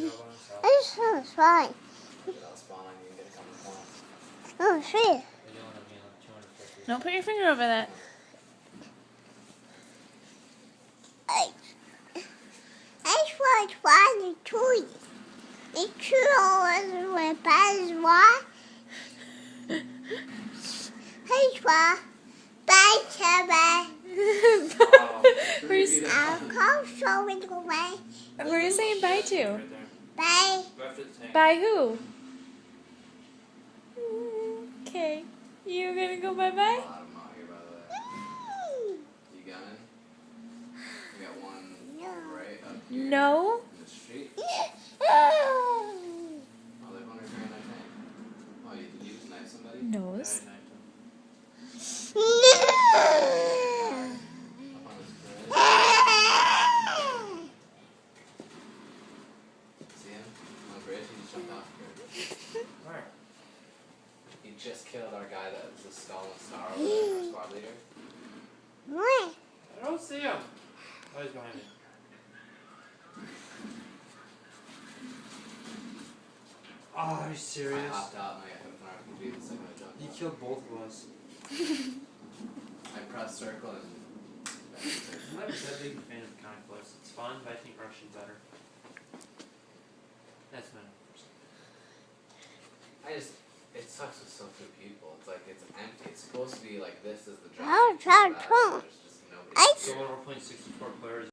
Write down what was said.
This one's fine. I'll spawn on you and get a couple points. Oh, shit. Don't put your finger over that. This one's fine too. The two always went by one. This one. Bye, Chubba. I'll come show it away. Who are you saying bye to? Bye. Bye who? Okay. You gonna go bye-bye? I'm out here, by the way. You gunning? We got one right up here. No. In the street. Oh. Oh, they wonder if you're gonna knife. Oh, did you just knife somebody? Nose. No. Up on this bridge. See him? On the bridge? He just jumped off the bridge. Where? He just killed our guy that was the skull and star over there, our squad leader. What? I don't see him. Oh, he's behind me. Oh, are you I serious? hopped out and I got hit with an RPG the second I jumped You out. killed both of us. I pressed circle and... I'm not that big a fan of comic books. It's fun, but I think Russian's better. That's my It sucks with so few people. It's like, it's empty. It's supposed to be like this is the Oh, drive. Trump. There's just nobody. I So when we're playing 64 players,